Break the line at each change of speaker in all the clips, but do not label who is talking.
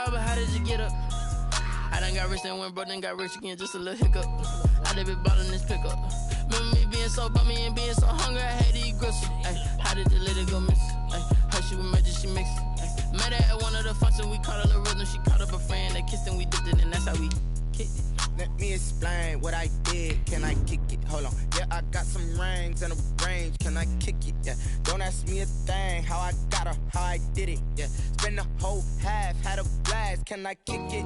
down, but how did you get up? I done got rich and went broke, then got rich again, just a little hiccup. I done been ballin' this pickup. Remember me being so bummy and being so hungry, I had to eat gristle. Ay, how did the lady go miss? Ay, how she was magic, she mixed. Met her at one of the functions, we caught a little rhythm. She caught up a friend, they kissed and we dipped it, and that's how we kicked it.
Let me explain what I did. Can I kick it? Hold on. Yeah, I got some rings and a range. Can I kick it? Yeah. Don't ask me a thing. How I got her, how I did it. Yeah. Spend the whole half, had a blast. Can I kick it?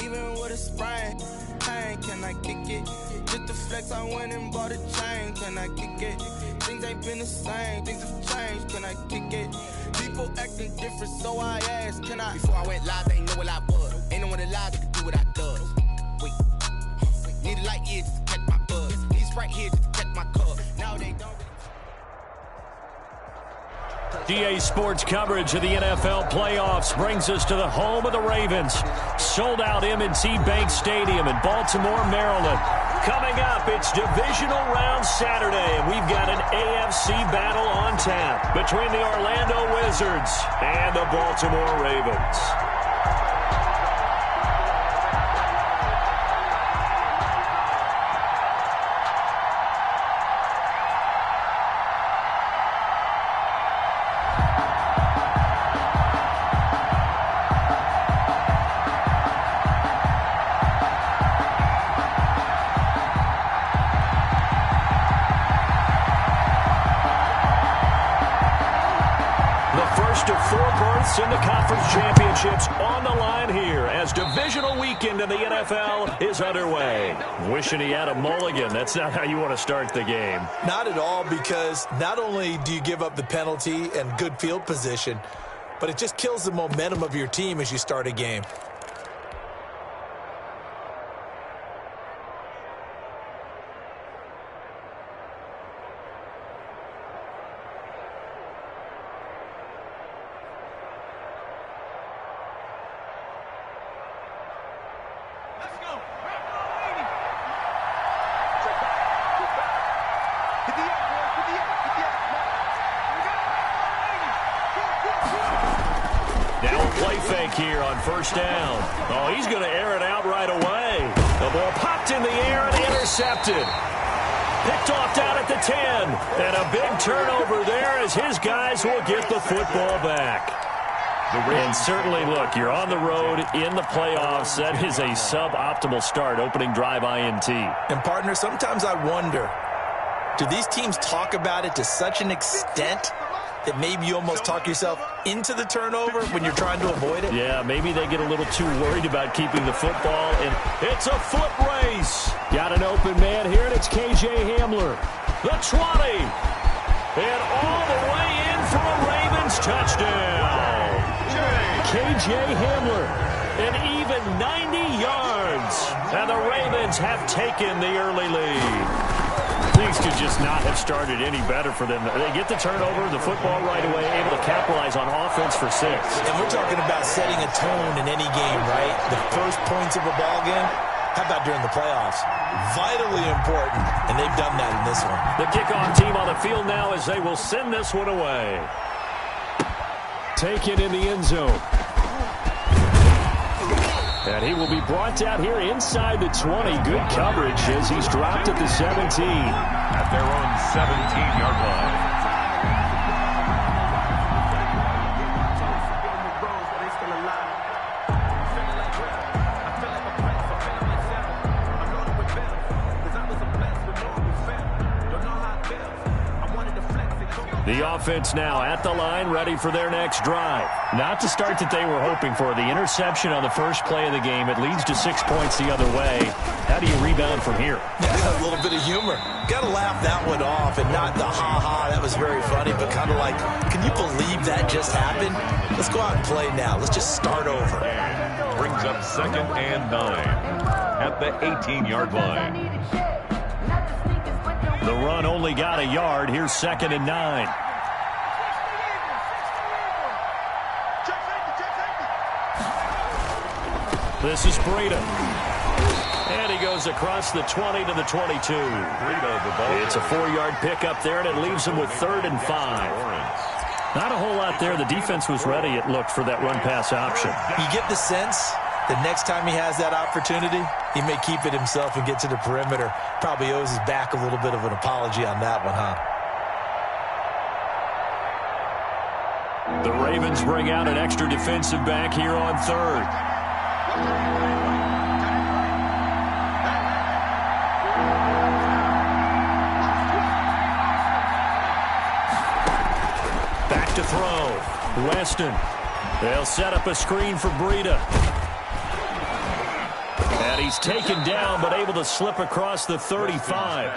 Even with a sprain. Pain, can I kick it? Just the flex, I went and bought a chain. Can I kick it? Things ain't been the same. Things have changed. Can I kick it? People acting different, so I asked. Can I? Before I went live, they ain't know what I was. Ain't no one alive that could do what I does. Wait. Need a light here just to catch my buzz. Need Sprite here just to catch my cup. Now they don't.
DA Sports coverage of the NFL playoffs brings us to the home of the Ravens. Sold out M&T Bank Stadium in Baltimore, Maryland. Coming up, it's divisional round Saturday, and we've got an AFC battle on tap between the Orlando Wizards and the Baltimore Ravens. In the conference championships on the line here as divisional weekend in the NFL is underway. Wishing he had a mulligan. That's not how you want to start the game.
Not at all, because not only do you give up the penalty and good field position, but it just kills the momentum of your team as you start a game.
Here on first down. Oh, he's going to air it out right away. The ball popped in the air and intercepted. Picked off down at the 10. And a big turnover there as his guys will get the football back. And certainly, look, you're on the road in the playoffs. That is a suboptimal start, opening drive INT.
And, partner, sometimes I wonder, do these teams talk about it to such an extent that maybe you almost talk yourself into the turnover when you're trying to avoid it?
Yeah, maybe they get a little too worried about keeping the football, and it's a foot race. Got an open man here, and it's KJ Hamler. The 20. And all the way in for a Ravens touchdown. KJ Hamler, an even 90 yards. And the Ravens have taken the early lead. Things could just not have started any better for them. They get the turnover, the football right away, able to capitalize on offense for 6.
And we're talking about setting a tone in any game, right? The first points of a ball game, how about during the playoffs? Vitally important, and they've done that in this one.
The kickoff team on the field now as they will send this one away. Take it in the end zone. And he will be brought down here inside the 20. Good coverage as he's dropped at the 17.
At their own 17-yard line.
The offense now at the line, ready for their next drive. Not the start that they were hoping for. The interception on the first play of the game. It leads to 6 points the other way. How do you rebound from here?
Yeah, a little bit of humor. Got to laugh that one off, and not the ha-ha, that was very funny, but kind of like, can you believe that just happened? Let's go out and play now. Let's just start over.
Brings up 2nd and 9 at the 18-yard line.
The run only got a yard. Here's 2nd and 9. This is Breida. And he goes across the 20 to the 22. It's a 4-yard pickup there, and it leaves him with 3rd and 5. Not a whole lot there. The defense was ready, it looked, for that run-pass option.
You get the sense that next time he has that opportunity, he may keep it himself and get to the perimeter. Probably owes his back a little bit of an apology on that one, huh?
The Ravens bring out an extra defensive back here on third. Back to throw. Weston. They'll set up a screen for Breida. And he's taken down, but able to slip across the 35.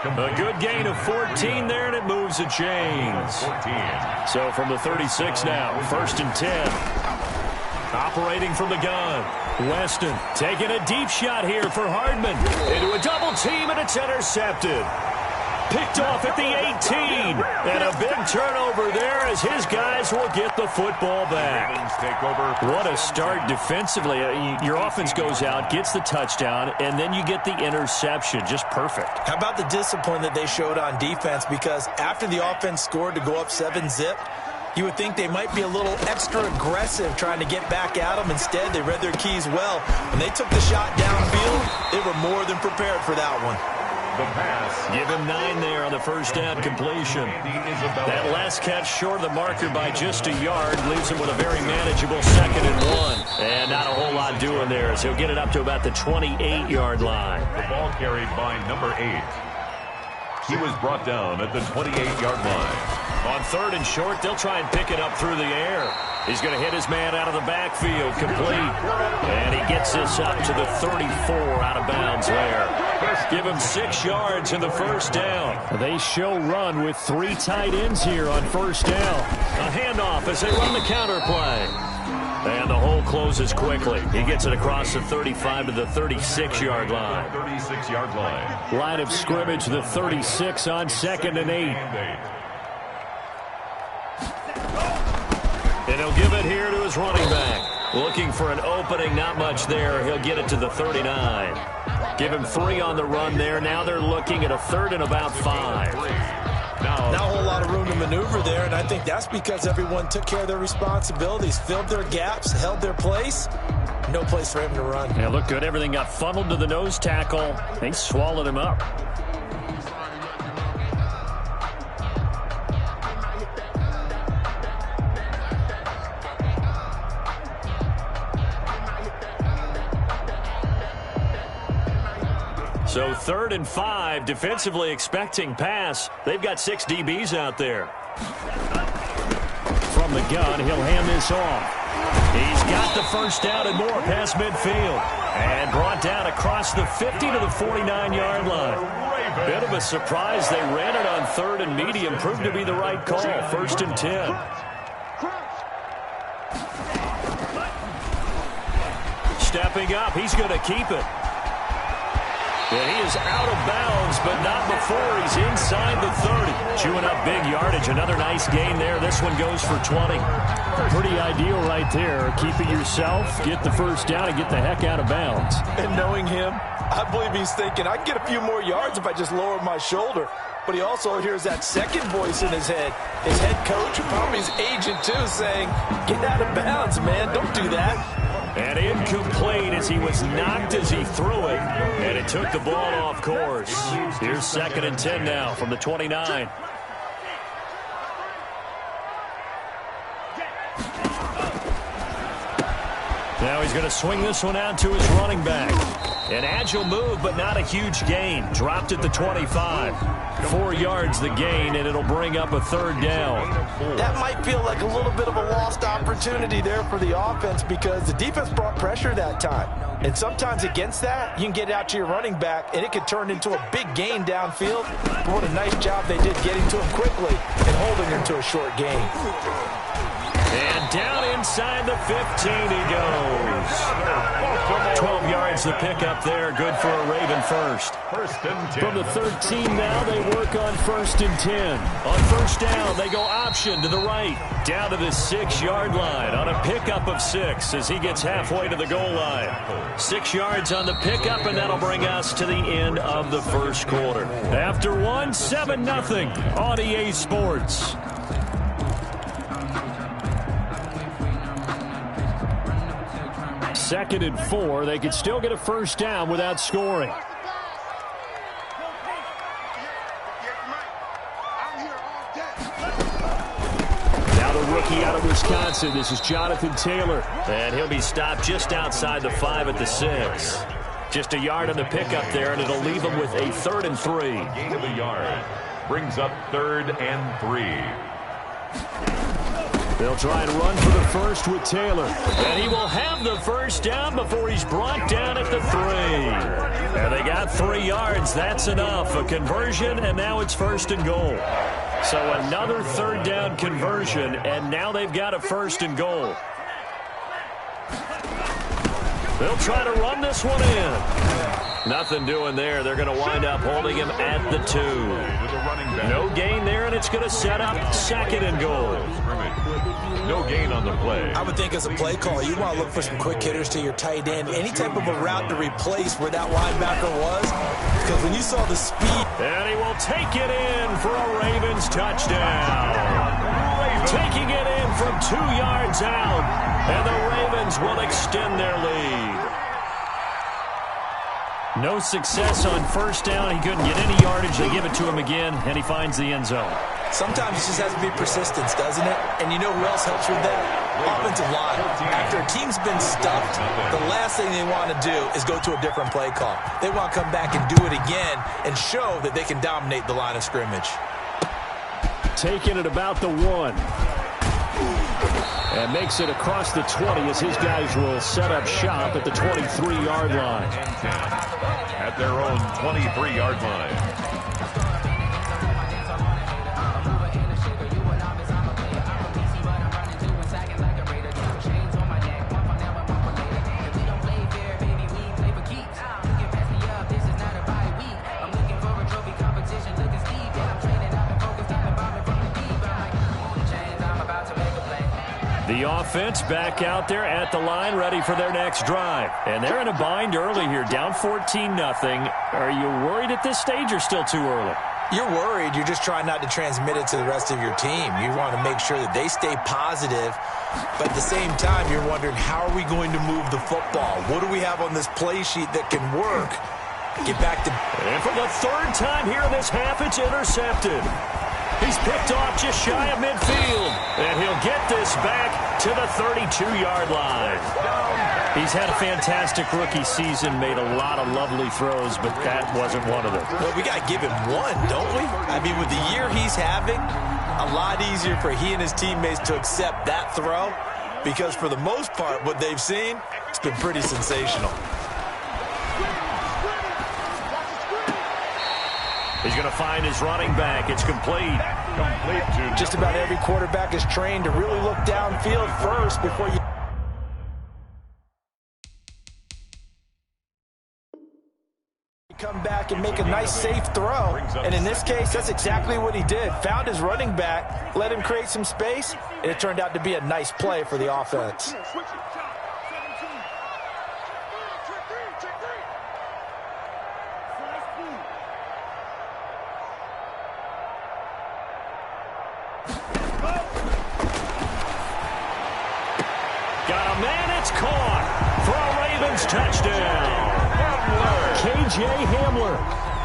A good gain of 14 there, and it moves the chains. So from the 36 now, 1st and 10. Operating from the gun. Weston taking a deep shot here for Hardman. Into a double team, and it's intercepted. Picked off at the 18. And a big turnover there as his guys will get the football back. What a start defensively. Your offense goes out, gets the touchdown, and then you get the interception. Just perfect.
How about the discipline that they showed on defense? Because after the offense scored to go up 7-zip, you would think they might be a little extra aggressive trying to get back at them. Instead, they read their keys well. When they took the shot downfield, they were more than prepared for that one.
Give him 9 there on the first down completion. That last catch short of the marker by just a yard leaves him with a very manageable 2nd and 1. And not a whole lot doing there, so he'll get it up to about the 28-yard line.
The ball carried by number 8. He was brought down at the 28-yard line.
On 3rd and short, they'll try and pick it up through the air. He's going to hit his man out of the backfield, complete. And he gets this up to the 34 out of bounds there. Give him 6 yards in the first down. They show run with 3 tight ends here on first down. A handoff as they run the counter play. And the hole closes quickly. He gets it across the 35 to the 36-yard line.
36-yard line.
Line of scrimmage, the 36 on 2nd and 8. And he'll give it here to his running back. Looking for an opening, not much there. He'll get it to the 39. Give him 3 on the run there. Now they're looking at a 3rd and about 5.
Not a whole lot of room to maneuver there, and I think that's because everyone took care of their responsibilities, filled their gaps, held their place. No place for him to run.
Yeah, looked good. Everything got funneled to the nose tackle. They swallowed him up. So 3rd and 5, defensively expecting pass. They've got 6 DBs out there. From the gun, he'll hand this off. He's got the first down and more past midfield. And brought down across the 50 to the 49-yard line. Bit of a surprise. They ran it on 3rd and medium. Proved to be the right call. 1st and 10. Stepping up, he's going to keep it. And he is out of bounds, but not before he's inside the 30. Chewing up big yardage. Another nice gain there. This one goes for 20. Pretty ideal right there. Keep it yourself, get the first down, and get the heck out of bounds.
And knowing him, I believe he's thinking, I can get a few more yards if I just lower my shoulder. But he also hears that second voice in his head. His head coach, probably his agent too, saying, get out of bounds, man. Don't do that.
And incomplete as he was knocked as he threw it. And it took the ball off course. Here's 2nd and 10 now from the 29. Now he's going to swing this one out to his running back. An agile move, but not a huge gain. Dropped at the 25. 4 yards the gain, and it'll bring up a 3rd down.
That might feel like a little bit of a lost opportunity there for the offense because the defense brought pressure that time. And sometimes against that, you can get out to your running back, and it could turn into a big gain downfield. But what a nice job they did getting to him quickly and holding him to a short gain.
And down inside the 15 he goes. 12 yards the pickup there. Good for a Raven first. From the 13 now, they work on 1st and 10. On first down, they go option to the right. Down to the 6-yard line on a pickup of 6 as he gets halfway to the goal line. 6 yards on the pickup, and that'll bring us to the end of the first quarter. After one, 7-0 on EA Sports. 2nd and 4. They could still get a first down without scoring. Rookie out of Wisconsin. This is Jonathan Taylor.
And he'll be stopped just outside the 5 at the 6. Just a yard on the pickup there, and it'll leave him with a 3rd and 3.
Gain of a yard. Brings up 3rd and 3.
They'll try and run for the first with Taylor.
And he will have the first down before he's brought down at the 3. And they got 3 yards. That's enough. A conversion, and now it's 1st and goal. So another 3rd down conversion, and now they've got a 1st and goal. They'll try to run this one in. Nothing doing there. They're going to wind up holding him at the 2. No gain there, and it's going to set up 2nd and goal.
No gain on the play.
I would think as a play call, you want to look for some quick hitters to your tight end. Any type of a route to replace where that linebacker was. Because when you saw the speed.
And he will take it in for a Ravens touchdown. Taking it in from 2 yards out. And the Ravens will extend their lead. No success on first down. He couldn't get any yardage. They give it to him again, and he finds the end zone.
Sometimes it just has to be persistence, doesn't it? And you know who else helps with that? Offensive line. After a team's been stuffed, the last thing they want to do is go to a different play call. They want to come back and do it again and show that they can dominate the line of scrimmage.
Taking it about the 1. And makes it across the 20 as his guys will set up shop at the 23-yard line.
At their own 23-yard line.
The offense back out there at the line, ready for their next drive. And they're in a bind early here, down 14-0. Are you worried at this stage or still too early?
You're worried. You're just trying not to transmit it to the rest of your team. You want to make sure that they stay positive. But at the same time, you're wondering, how are we going to move the football? What do we have on this play sheet that can work? Get back to...
And for the 3rd time here in this half, it's intercepted. He's picked off just shy of midfield. And he'll get this back to the 32-yard line. He's had a fantastic rookie season, made a lot of lovely throws, but that wasn't one of them.
Well, we got to give him one, don't we? I mean, with the year he's having, a lot easier for he and his teammates to accept that throw, because for the most part, what they've seen, it's been pretty sensational.
He's going to find his running back. It's complete.
Just about every quarterback is trained to really look downfield first before you come back and make a nice, safe throw. And in this case, that's exactly what he did. Found his running back, let him create some space, and it turned out to be a nice play for the offense.
Got a man, it's caught for a Ravens touchdown. KJ Hamler,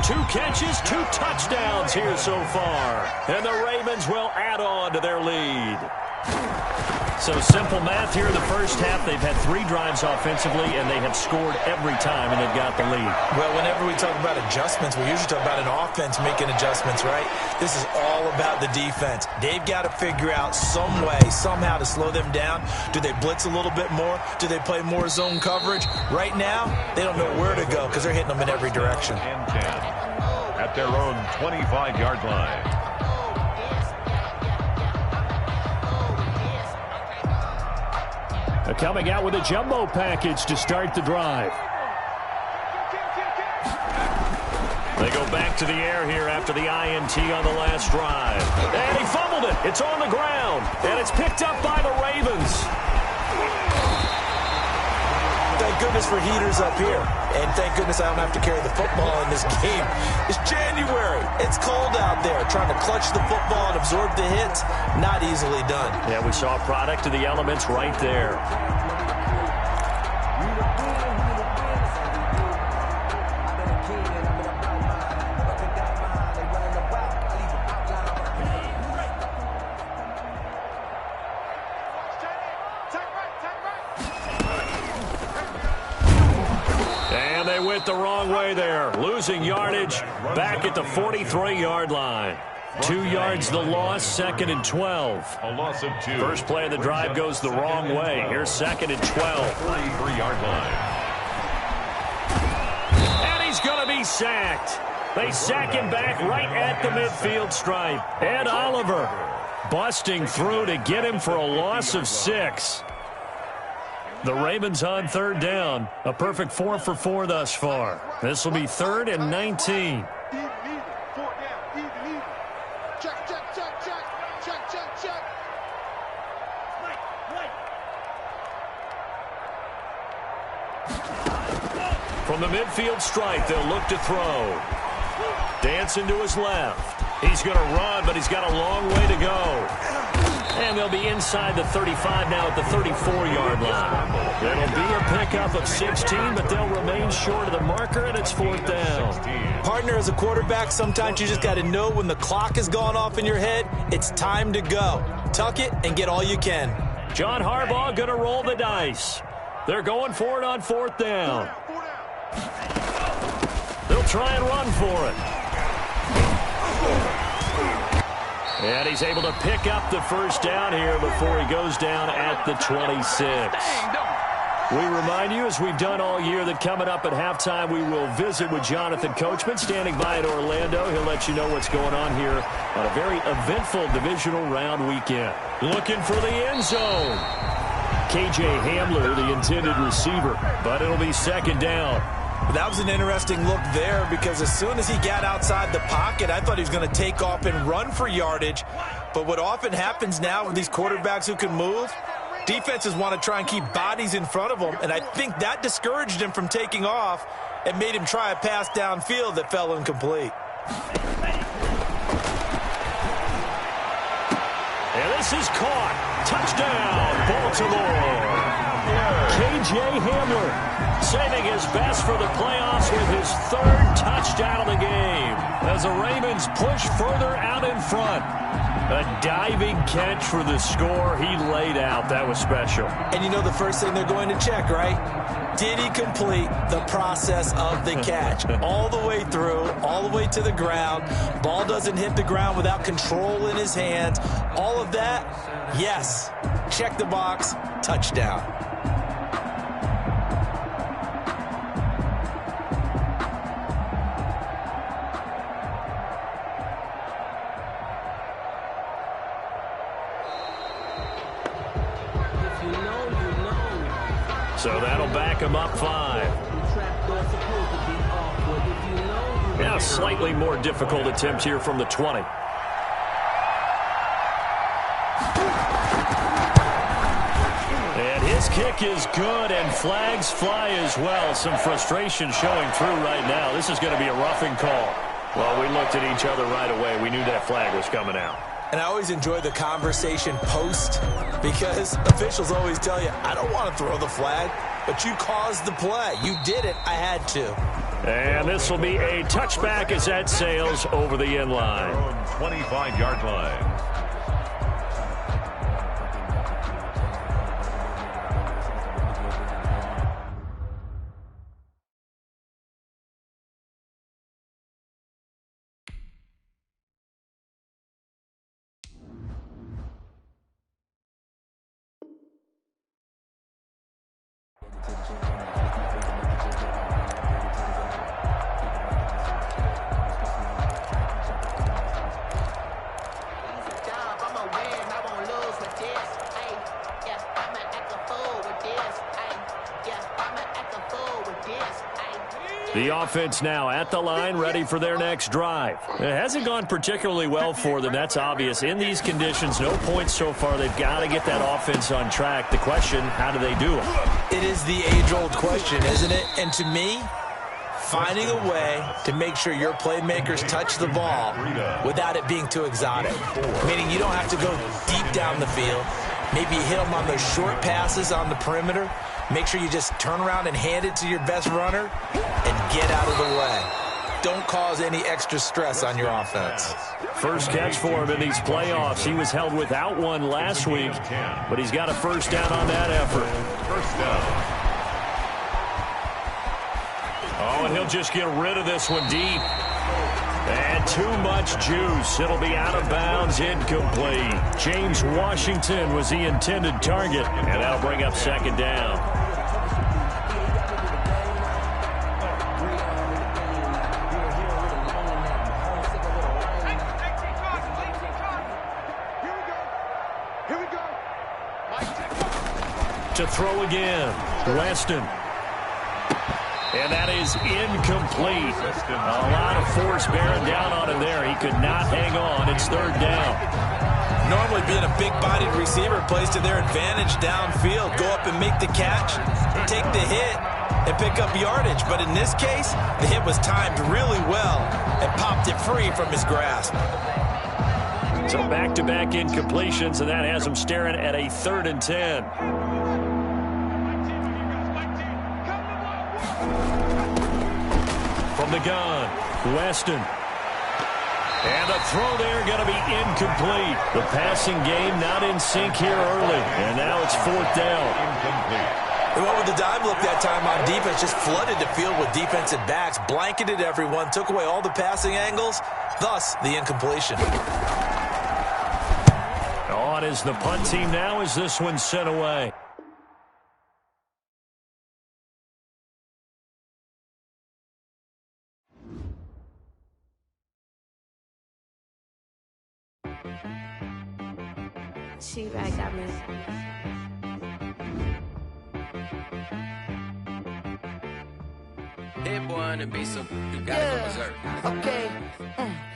2 catches, 2 touchdowns here so far. And the Ravens will add on to their lead. So simple math here in the first half. They've had 3 drives offensively, and they have scored every time, and they've got the lead.
Well, whenever we talk about adjustments, we usually talk about an offense making adjustments, right? This is all about the defense. They've got to figure out some way, somehow to slow them down. Do they blitz a little bit more? Do they play more zone coverage? Right now, they don't know where to go because they're hitting them in every direction.
And 10 at their own 25-yard line.
Coming out with a jumbo package to start the drive. They go back to the air here after the INT on the last drive. And he fumbled it. It's on the ground. And it's picked up by the Ravens.
Thank goodness for heaters up here. And thank goodness I don't have to carry the football in this game. It's January. It's cold out there. Trying to clutch the football and absorb the hits, not easily done.
Yeah, we saw a product of the elements right there.
they went the wrong way there. Losing yardage back at the 43-yard line. 2 yards the loss, 2nd and 12.
A loss of 2.
First play of the drive goes the wrong way. Here's 2nd and 12.
43-yard line.
And he's going to be sacked. They sack him back right at the midfield stripe. Ed Oliver busting through to get him for a loss of 6. The Ravens on 3rd down. A perfect 4 for 4 thus far. This will be 3rd and 19. From the midfield stripe, they'll look to throw. Dancing to his left. He's going to run, but he's got a long way to go. And they'll be inside the 35 now at the 34-yard line. It'll be a pickup of 16, but they'll remain short of the marker, and it's 4th down.
Partner, as a quarterback, sometimes you just got to know when the clock has gone off in your head, it's time to go. Tuck it and get all you can.
John Harbaugh going to roll the dice. They're going for it on 4th down. They'll try and run for it. And he's able to pick up the 1st down here before he goes down at the 26. We remind you, as we've done all year, that coming up at halftime, we will visit with Jonathan Coachman, standing by in Orlando. He'll let you know what's going on here on a very eventful divisional round weekend. Looking for the end zone. KJ Hamler, the intended receiver, but it'll be 2nd down.
That was an interesting look there because as soon as he got outside the pocket, I thought he was going to take off and run for yardage. But what often happens now with these quarterbacks who can move, defenses want to try and keep bodies in front of them, and I think that discouraged him from taking off and made him try a pass downfield that fell incomplete.
And this is caught. Touchdown, Baltimore. KJ Hamler saving his best for the playoffs with his 3rd touchdown of the game as the Ravens push further out in front. A diving catch for the score. He laid out. That was special.
And you know the first thing they're going to check, right? Did he complete the process of the catch? All the way through, all the way to the ground. Ball doesn't hit the ground without control in his hands. All of that, yes. Check the box, touchdown.
So that'll back him up 5. Now, slightly more difficult attempt here from the 20. And his kick is good, and flags fly as well. Some frustration showing through right now. This is going to be a roughing call. Well, we looked at each other right away. We knew that flag was coming out.
And I always enjoy the conversation post because officials always tell you, I don't want to throw the flag, but you caused the play. You did it. I had to.
And this will be a touchback as that sails over the end line.
25-yard line.
The offense now at the line, ready for their next drive. It hasn't gone particularly well for them. That's obvious. In these conditions, no points so far. They've got to get that offense on track. The question, how do they do it?
It is the age-old question, isn't it? And to me, finding a way to make sure your playmakers touch the ball without it being too exotic. Meaning you don't have to go deep down the field. Maybe you hit them on those short passes on the perimeter. Make sure you just turn around and hand it to your best runner and get out of the way. Don't cause any extra stress on your offense.
First catch for him in these playoffs. He was held without one last week, but he's got a first down on that effort.
First down.
He'll just get rid of this one deep. And too much juice. It'll be out of bounds, incomplete. James Washington was the intended target, and that'll bring up second down. To throw again, Weston. And that is incomplete. A lot of force bearing down on him there. He could not hang on. It's third down.
Normally being a big-bodied receiver plays to their advantage downfield. Go up and make the catch, take the hit, and pick up yardage. But in this case, the hit was timed really well and popped it free from his grasp.
So back-to-back incompletions, and that has him staring at a 3rd and 10. From the gun, Weston. And the throw there going to be incomplete. The passing game not in sync here early. And now it's 4th down.
Incomplete.
And what with the dime look that time on defense, just flooded the field with defensive backs, blanketed everyone, took away all the passing angles, thus the incompletion.
On is the punt team now as this one's sent away.
She right got me.
Head boy on the beat, so you gotta go berserk.
Okay.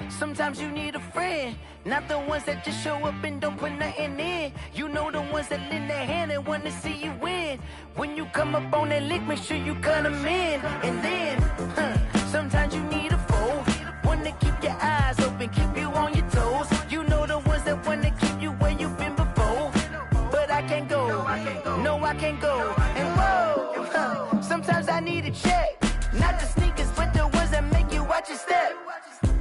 Sometimes you need a friend, not the ones that just show up and don't put nothing in. You know the ones that lend their hand and want to see you win. When you come up on that lick, make sure you cut them in. And then, sometimes you need a foe, one to keep your eyes open, keep you on your toes. You know the ones that want to keep you where you've been before. But I can't go, no I can't go. And whoa, sometimes I need a check. Not the sneakers, but the ones that make you watch your step.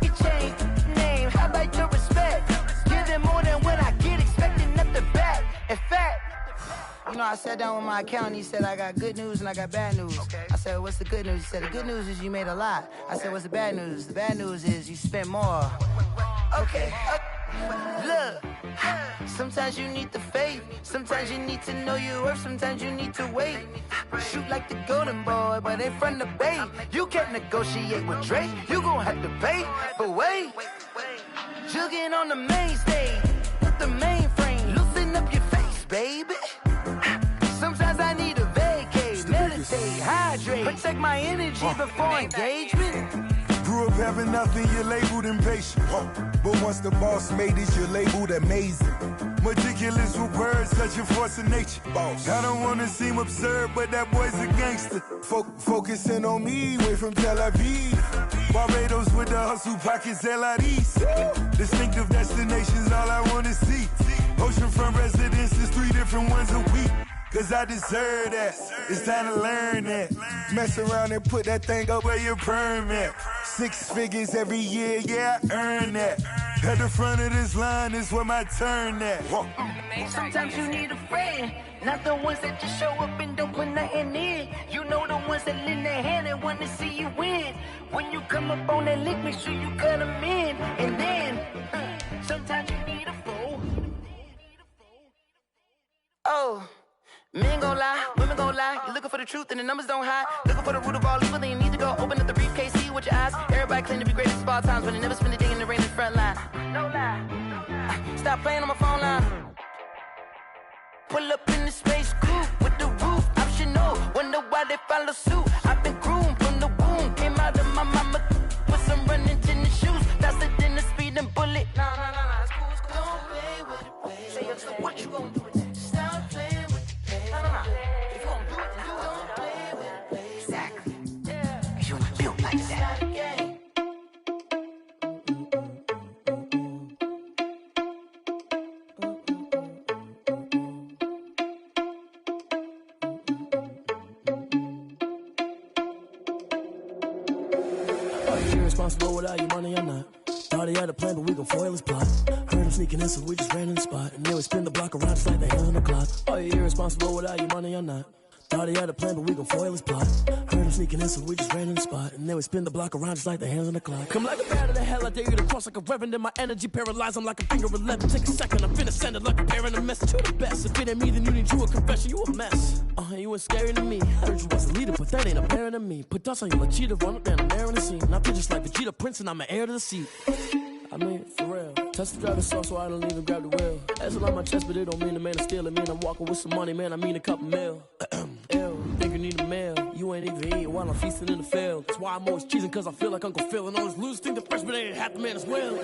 You change name, how about your respect? Give them more than what I get, expecting nothing back. In fact, you know, I sat down with my accountant. He said, I got good news and I got bad news. Okay. I said, what's the good news? He said, the good news is you made a lot. I said, what's the bad news? The bad news is you spent more. Okay. Look, sometimes you need the faith. Sometimes you need to know your worth. Sometimes you need to wait. Shoot like the golden boy, but in front of the bay. You can't negotiate with Drake. You gon' have to pay. But wait, jugging on the main stage with the mainframe. Loosen up your face, baby. Sometimes I need a vacate, meditate, hydrate, protect my energy before engagement.
Grew up having nothing, you're labeled impatient. But once the boss made it, you're labeled amazing. Meticulous with words, such a force of nature. I don't want to seem absurd, but that boy's a gangster. Focusing on me, way from Tel Aviv. Barbados with the hustle pockets, LIDs. Distinctive destinations, all I want to see. Oceanfront residences, 3 different ones a week. Cause I deserve that, it's time to learn that. Mess around and put that thing up where your perm at. 6 figures every year, yeah, I earn that. At the front of this line is where my turn at.
Sometimes you need a friend, not the ones that just show up and don't put nothing in. You know the ones that lend their hand and want to see you win. When you come up on that lick, make sure you cut them in. And then, sometimes you need a foe. Oh. Men gon' lie, women gon' lie. You're looking for the truth and the numbers don't hide. Looking for the root of all evil, then you need to go open up the briefcase, see with your eyes. Everybody claim to be greatest of all times, but they never spend a day in the rain in the front line. No lie. Stop playing on my phone line. Pull up in the space coupe with the roof optional. Wonder why they follow suit. I've been groomed from the womb. Came out of my mama with some running tennis shoes. Faster than the speeding bullet. Nah, it's cool, it's cool. Don't play with it, baby. Say so what you gon' do with it? Stop playing with it. If you don't do it, then you don't play with it, baby. Exactly. Yeah. You ain't built like that.
Are you irresponsible without your money or not? Thought he had a plan, but we gon' foil his plot. Heard him sneaking in, so we just ran in the spot. And then we spin the block around just like they on the clock. Are you irresponsible without your money or not? Thought he had a plan, but we gon' foil his plot. Heard him sneaking in, so we just ran in the spot. And then we spin the block around just like the hands on the clock. Come like a bat of the hell, I dare you to cross like a reverend. And my energy paralyzed, I'm like a finger 11. Take a second, I'm finna send it like a parent a message to the best. If it ain't me, then you need you a confession, you a mess. You ain't scary to me. Heard you was a leader, but that ain't apparent to me. Put dust on you like cheetah, run up down the air in the scene. Now feel just like Vegeta Prince, and I'm an heir to the seat. I mean, for real. Touch the driver's sauce, so I don't even grab the wheel. That's on my chest, but it don't mean the man is stealing. Mean I'm walking with some money, man. I mean a couple mil. Ew, think you need a meal. You ain't even eating while I'm feasting in the field. That's why I'm always cheesing, cause I feel like Uncle Phil. And all those losers think the freshman ain't half the man as well.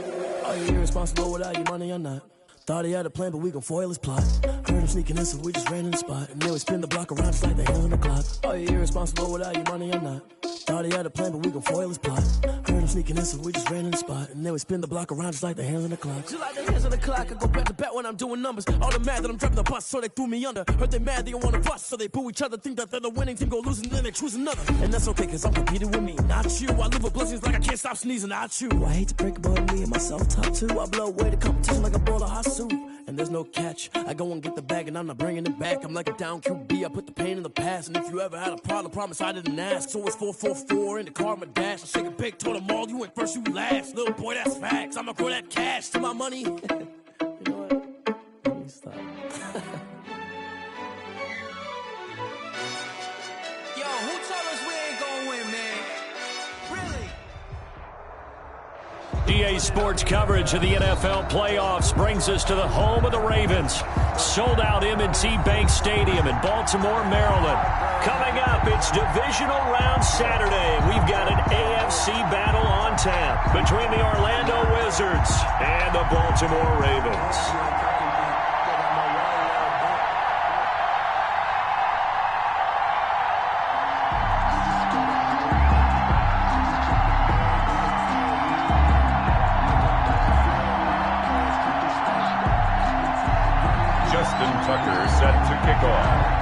Are you irresponsible without your money or not? Thought he had a plan, but we gon' foil his plot. Heard him sneaking in, so we just ran in the spot. And then we spin the block around just like the hands on the clock. Are you irresponsible without your money or not? Thought he had a plan, but we gon' foil his plot. Heard him sneaking in, so we just ran in the spot. And then we spin the block around just like the hands on the clock. Just like the hands on the clock, I go back to back when I'm doing numbers. All the mad that I'm driving the bus, so they threw me under. Heard they mad, they don't wanna bust, so they boo each other. Think that they're the winning team, go losing, then they choose another. And that's okay, cause I'm competing with me, not you. I live with blessings like I can't stop sneezing, not you. I hate to break it, but me and myself top two. I blow away the competition like a bowl of hot soup. And there's no catch. I go and get the bag and I'm not bringing it back. I'm like a down QB, I put the pain in the past. And if you ever had a problem, promise I didn't ask. So it's 444 in the car, my dash. I shake a big, told them all, you went first, you last. Little boy, that's facts. I'ma grow that cash to my money. You know what? Let me stop.
Yo, who told us we ain't gonna win, man? Really?
EA Sports coverage of the NFL playoffs brings us to the home of the Ravens. Sold out M&T Bank Stadium in Baltimore, Maryland. Coming up, it's divisional round Saturday. We've got an AFC battle on tap between the Orlando Wizards and the Baltimore Ravens.
Tucker set to kick off.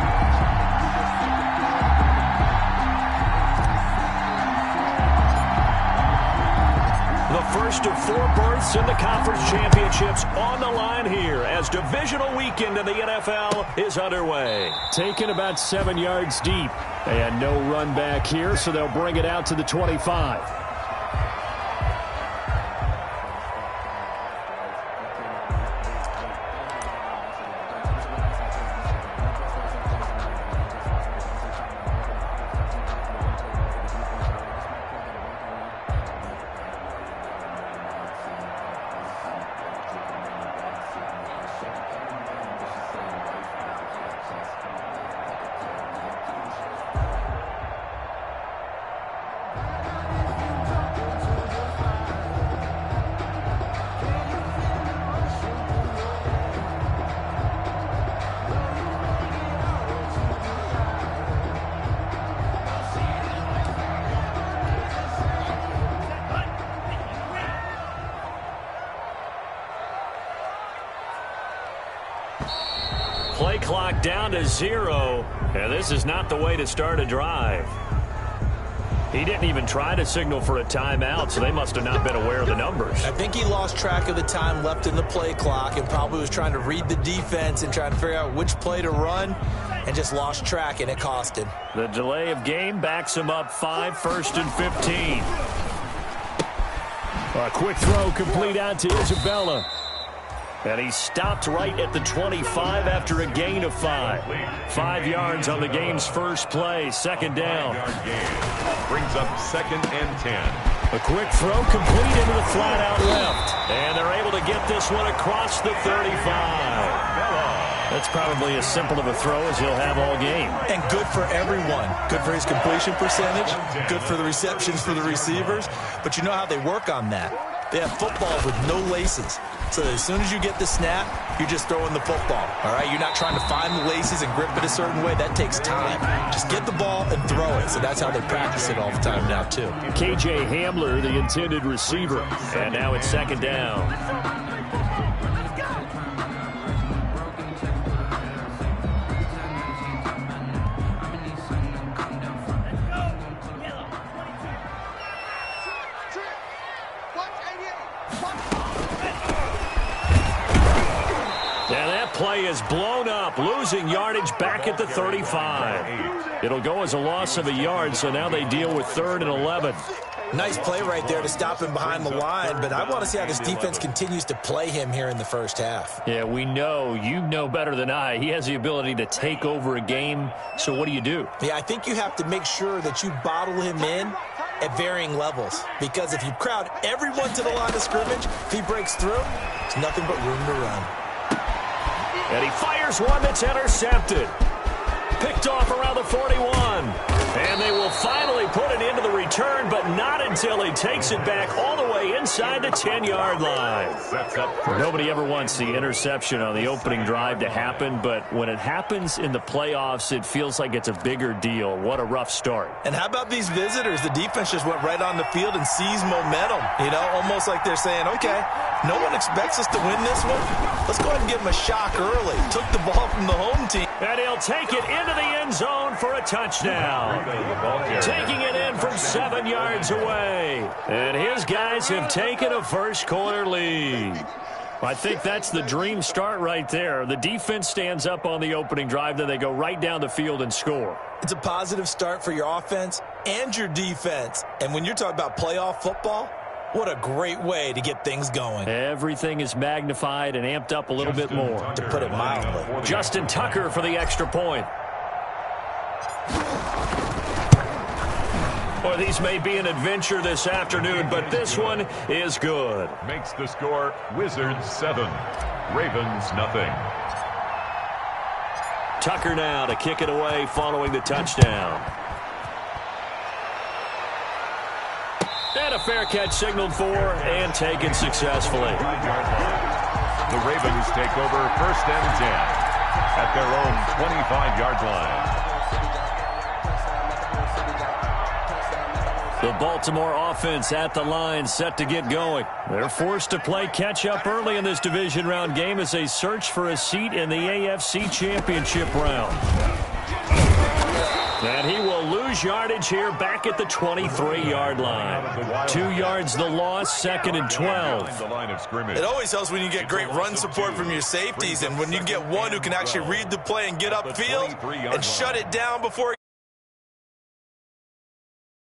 The first of 4 berths in the conference championships on the line here as divisional weekend in the NFL is underway.
Taken about 7 yards deep. And no run back here, so they'll bring it out to the 25.
Play clock down to 0, and this is not the way to start a drive. He didn't even try to signal for a timeout, so they must have not been aware of the numbers.
I think he lost track of the time left in the play clock and probably was trying to read the defense and trying to figure out which play to run and just lost track, and it cost him.
The delay of game backs him up 5, 1st and 15.
A quick throw complete out to Isabella.
And he stopped right at the 25 after a gain of 5. 5 yards on the game's first play, 2nd down.
Brings up 2nd and 10.
A quick throw complete into the flat out left. And they're able to get this one across the 35. That's probably as simple of a throw as he'll have all game.
And good for everyone. Good for his completion percentage. Good for the receptions for the receivers. But you know how they work on that. They have footballs with no laces. So as soon as you get the snap, you're just throwing the football. All right, you're not trying to find the laces and grip it a certain way. That takes time. Just get the ball and throw it. So that's how they practice it all the time now, too.
KJ Hamler, the intended receiver. And now it's 2nd down. Play is blown up. up, losing yardage back at the 35. It'll go as a loss of a yard, so now they deal with 3rd and 11.
Nice play right there to stop him behind the line, but I want to see how this defense continues to play him here in the first half.
Yeah, we know. You know better than I. He has the ability to take over a game, so what do you do?
Yeah, I think you have to make sure that you bottle him in at varying levels, because if you crowd everyone to the line of scrimmage, if he breaks through, there's nothing but room to run.
And he fires one that's intercepted. Picked off around the 41. And they will finally put it into the return, but not until he takes it back all the way inside the 10-yard line. Nobody ever wants the interception on the opening drive to happen, but when it happens in the playoffs, it feels like it's a bigger deal. What a rough start.
And how about these visitors? The defense just went right on the field and seized momentum. You know, almost like they're saying, okay, no one expects us to win this one. Let's go ahead and give them a shock early. Took the ball from the home team.
And he'll take it into the end zone for a touchdown. Taking it in from 7 yards away. And his guys have taken a first-quarter lead. I think that's the dream start right there. The defense stands up on the opening drive, then they go right down the field and score.
It's a positive start for your offense and your defense. And when you're talking about playoff football, what a great way to get things going.
Everything is magnified and amped up a little bit more.
To put it mildly.
Justin Tucker for the extra point. Well, these may be an adventure this afternoon, but this one is good.
Makes the score Wizards 7, Ravens nothing.
Tucker now to kick it away following the touchdown. And a fair catch signaled for and taken successfully.
The Ravens take over 1st and 10 at their own 25-yard line.
The Baltimore offense at the line, set to get going. They're forced to play catch-up early in this division round game as they search for a seat in the AFC Championship round. And he will lose yardage here back at the 23-yard line. 2 yards the loss, 2nd and 12.
It always helps when you get great run support from your safeties, and when you get one who can actually read the play and get upfield and shut it down before